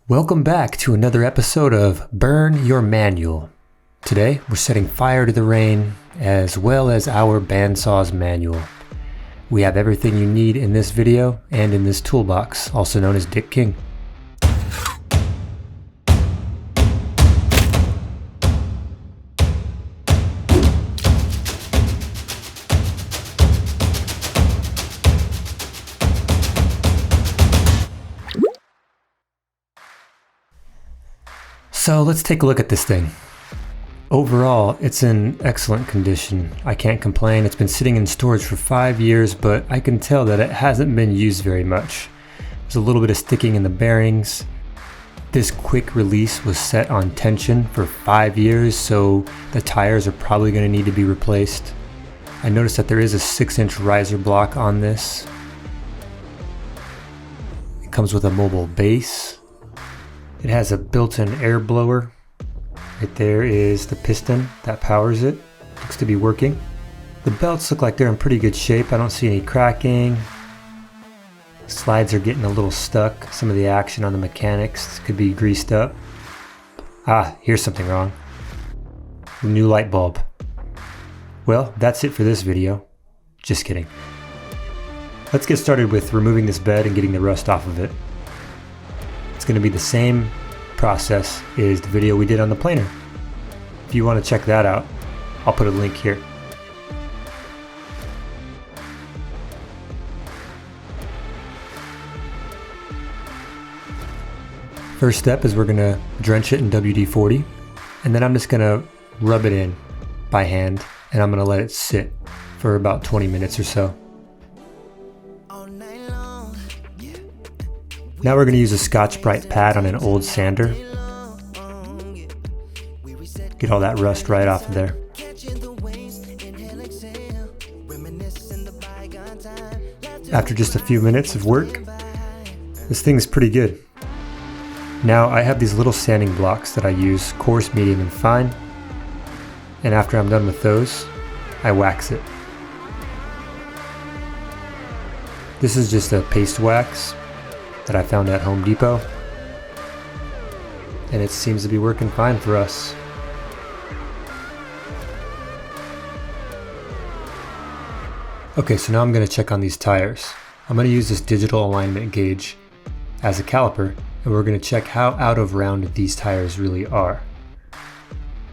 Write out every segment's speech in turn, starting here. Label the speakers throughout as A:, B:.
A: Welcome back to another episode of Burn Your Manual. Today we're setting fire to the rain as well as our Bandsaws manual. We have everything you need in this video and in this toolbox, also known as Dick King. So let's take a look at this thing. Overall, it's in excellent condition. I can't complain. It's been sitting in storage for 5 years, but I can tell that it hasn't been used very much. There's a little bit of sticking in the bearings. This quick release was set on tension for 5 years, so the tires are probably going to need to be replaced. I noticed that there is a 6-inch riser block on this. It comes with a mobile base. It has a built-in air blower. Right there is the piston that powers it. Looks to be working. The belts look like they're in pretty good shape. I don't see any cracking. Slides are getting a little stuck. Some of the action on the mechanics could be greased up. Here's something wrong. New light bulb. Well, that's it for this video. Just kidding. Let's get started with removing this bed and getting the rust off of it. It's going to be the same process as the video we did on the planer. If you want to check that out, I'll put a link here. First step is we're going to drench it in WD-40, and then I'm just going to rub it in by hand, and I'm going to let it sit for about 20 minutes or so. Now we're going to use a Scotchbrite pad on an old sander. Get all that rust right off of there. After just a few minutes of work, this thing's pretty good. Now I have these little sanding blocks that I use, coarse, medium, and fine. And after I'm done with those, I wax it. This is just a paste wax that I found at Home Depot, and it seems to be working fine for us. Okay, so now I'm going to check on these tires. I'm going to use this digital alignment gauge as a caliper, and we're going to check how out of round these tires really are.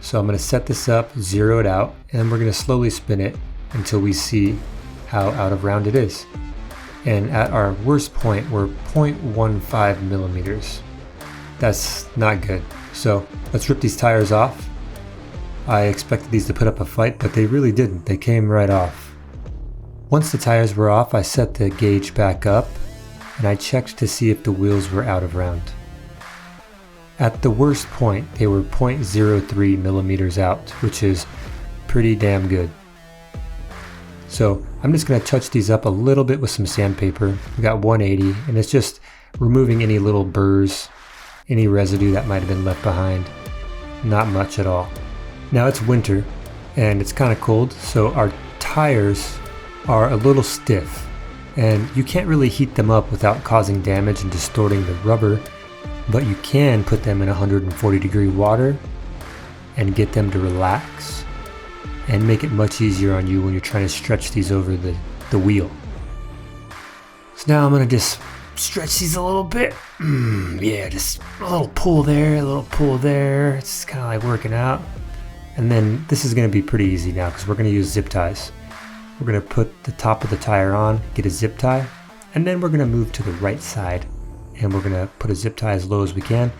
A: So I'm going to set this up, zero it out, and we're going to slowly spin it until we see how out of round it is. And at our worst point, we're 0.15 millimeters. That's not good. So let's rip these tires off. I expected these to put up a fight, but they really didn't. They came right off. Once the tires were off, I set the gauge back up and I checked to see if the wheels were out of round. At the worst point, they were 0.03 millimeters out, which is pretty damn good. So I'm just going to touch these up a little bit with some sandpaper. We got 180, and it's just removing any little burrs, any residue that might have been left behind. Not much at all. Now it's winter and it's kind of cold, so our tires are a little stiff, and you can't really heat them up without causing damage and distorting the rubber, but you can put them in 140-degree water and get them to relax and make it much easier on you when you're trying to stretch these over the wheel. So now I'm going to just stretch these a little bit. Yeah, just a little pull there, a little pull there. It's kind of like working out. And then this is going to be pretty easy now because we're going to use zip ties. We're going to put the top of the tire on, get a zip tie, and then we're going to move to the right side and we're going to put a zip tie as low as we can.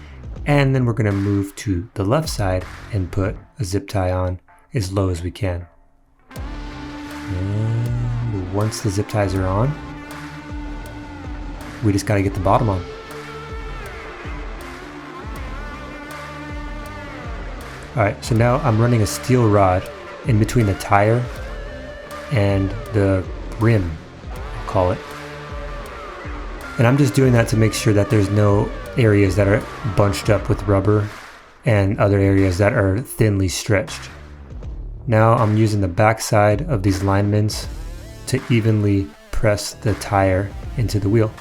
A: And then we're going to move to the left side and put a zip tie on as low as we can. And once the zip ties are on, we just got to get the bottom on. Alright, so now I'm running a steel rod in between the tire and the rim, I'll call it. And I'm just doing that to make sure that there's no areas that are bunched up with rubber and other areas that are thinly stretched. Now I'm using the back side of these linements to evenly press the tire into the wheel.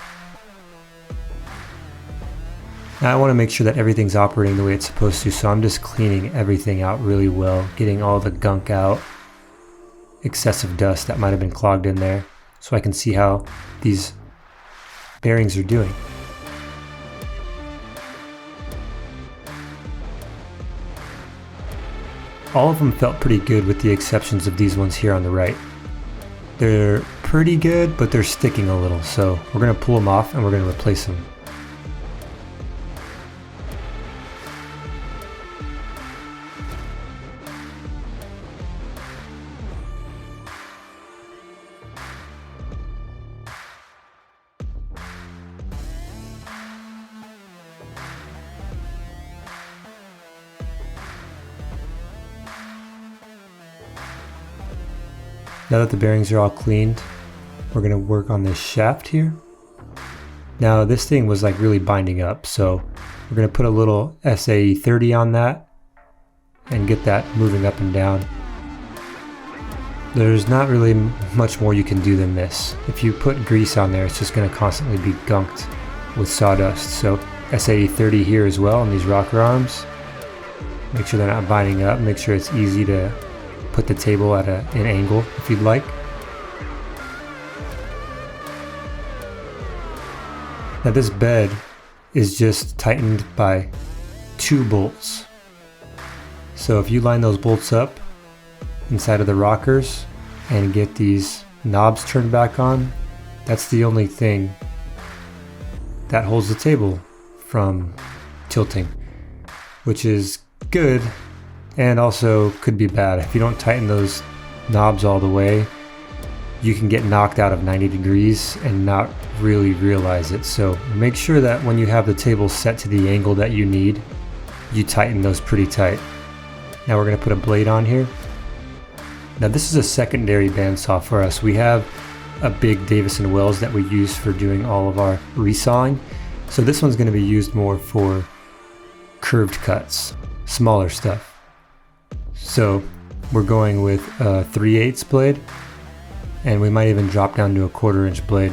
A: Now I want to make sure that everything's operating the way it's supposed to, so I'm just cleaning everything out really well, getting all the gunk out, excessive dust that might have been clogged in there, so I can see how these bearings are doing. All of them felt pretty good with the exceptions of these ones here on the right. They're pretty good, but they're sticking a little, so we're going to pull them off and we're going to replace them. Now that the bearings are all cleaned, we're going to work on this shaft here. Now this thing was like really binding up, so we're going to put a little SAE 30 on that and get that moving up and down. There's not really much more you can do than this. If you put grease on there, it's just going to constantly be gunked with sawdust. So SAE 30 here as well on these rocker arms. Make sure they're not binding up, make sure it's easy to put the table at an angle if you'd like. Now this bed is just tightened by 2 bolts. So if you line those bolts up inside of the rockers and get these knobs turned back on, that's the only thing that holds the table from tilting, which is good and also could be bad. If you don't tighten those knobs all the way, you can get knocked out of 90 degrees and not really realize it. So make sure that when you have the table set to the angle that you need, you tighten those pretty tight. Now we're going to put a blade on here. Now this is a secondary bandsaw for us. We have a big Davison Wells that we use for doing all of our resawing. So this one's going to be used more for curved cuts, smaller stuff. So we're going with a 3/8 blade, and we might even drop down to a 1/4 inch blade.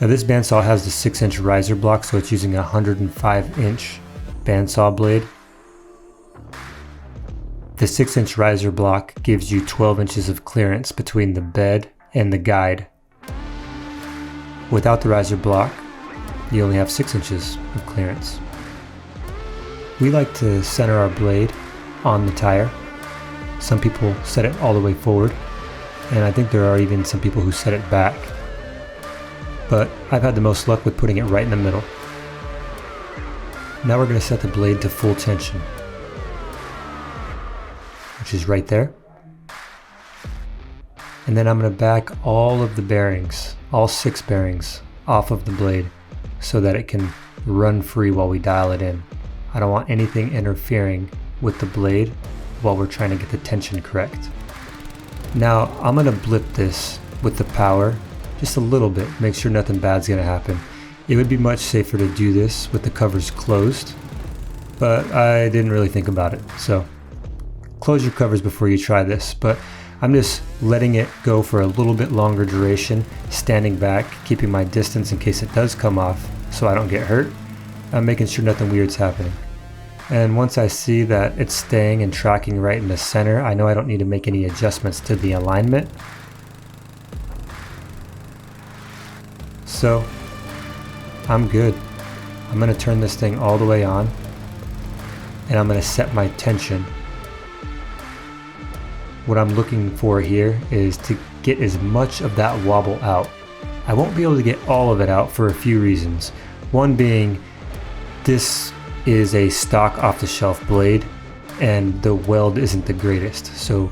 A: Now this bandsaw has the 6-inch riser block, so it's using a 105-inch bandsaw blade. The 6-inch riser block gives you 12 inches of clearance between the bed and the guide. Without the riser block, you only have 6 inches of clearance. We like to center our blade on the tire. Some people set it all the way forward, and I think there are even some people who set it back. But I've had the most luck with putting it right in the middle. Now we're going to set the blade to full tension, which is right there. And then I'm going to back all of the bearings, all 6 bearings, off of the blade so that it can run free while we dial it in. I don't want anything interfering with the blade while we're trying to get the tension correct. Now I'm going to blip this with the power just a little bit, make sure nothing bad's going to happen. It would be much safer to do this with the covers closed, but I didn't really think about it. So close your covers before you try this, but I'm just letting it go for a little bit longer duration, standing back, keeping my distance in case it does come off so I don't get hurt. I'm making sure nothing weird's happening. And once I see that it's staying and tracking right in the center, I know I don't need to make any adjustments to the alignment. So I'm good. I'm going to turn this thing all the way on, and I'm going to set my tension. What I'm looking for here is to get as much of that wobble out. I won't be able to get all of it out for a few reasons. One being, this is a stock off-the-shelf blade and the weld isn't the greatest, so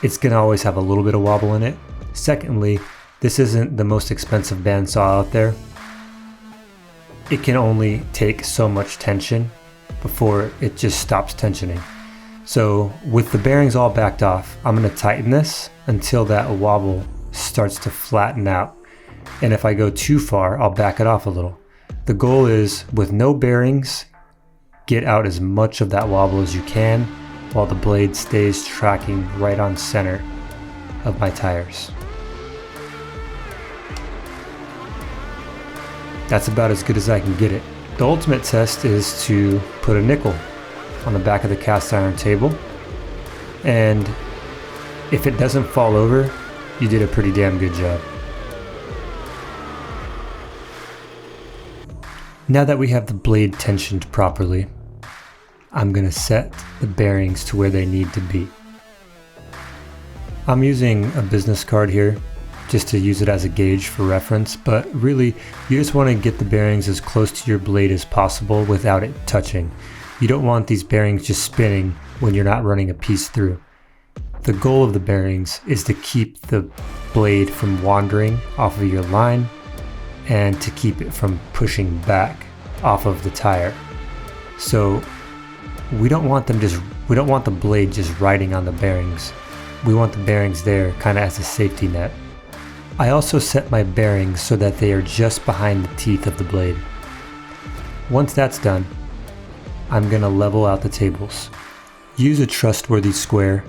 A: it's gonna always have a little bit of wobble in it. Secondly, this isn't the most expensive bandsaw out there. It can only take so much tension before it just stops tensioning. So with the bearings all backed off, I'm gonna tighten this until that wobble starts to flatten out. And if I go too far, I'll back it off a little. The goal is, with no bearings, get out as much of that wobble as you can while the blade stays tracking right on center of my tires. That's about as good as I can get it. The ultimate test is to put a nickel on the back of the cast iron table, and if it doesn't fall over, you did a pretty damn good job. Now that we have the blade tensioned properly, I'm going to set the bearings to where they need to be. I'm using a business card here just to use it as a gauge for reference, but really you just want to get the bearings as close to your blade as possible without it touching. You don't want these bearings just spinning when you're not running a piece through. The goal of the bearings is to keep the blade from wandering off of your line and to keep it from pushing back off of the tire. So we don't want the blade just riding on the bearings. We want the bearings there kind of as a safety net. I also set my bearings so that they are just behind the teeth of the blade. Once that's done, I'm going to level out the tables. Use a trustworthy square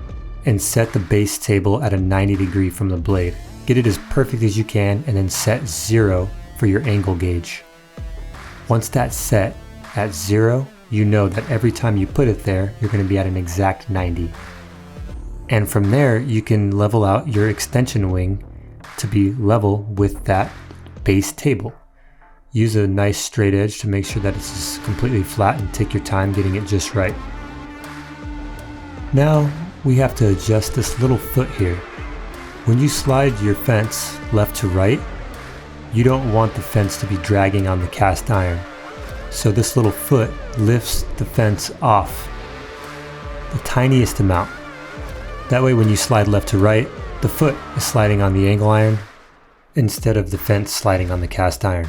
A: and set the base table at a 90 degree from the blade. Get it as perfect as you can and then set 0 for your angle gauge. Once that's set at 0, you know that every time you put it there, you're going to be at an exact 90. And from there, you can level out your extension wing to be level with that base table. Use a nice straight edge to make sure that it's just completely flat and take your time getting it just right. Now we have to adjust this little foot here. When you slide your fence left to right, you don't want the fence to be dragging on the cast iron. So this little foot lifts the fence off the tiniest amount. That way when you slide left to right, the foot is sliding on the angle iron instead of the fence sliding on the cast iron.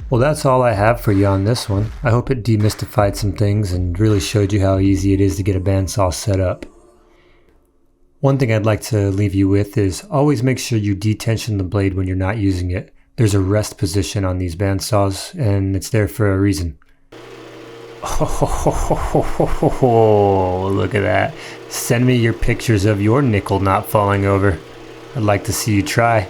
A: Well, that's all I have for you on this one. I hope it demystified some things and really showed you how easy it is to get a bandsaw set up. One thing I'd like to leave you with is always make sure you detension the blade when you're not using it. There's a rest position on these bandsaws and it's there for a reason. Oh, look at that. Send me your pictures of your nickel not falling over. I'd like to see you try.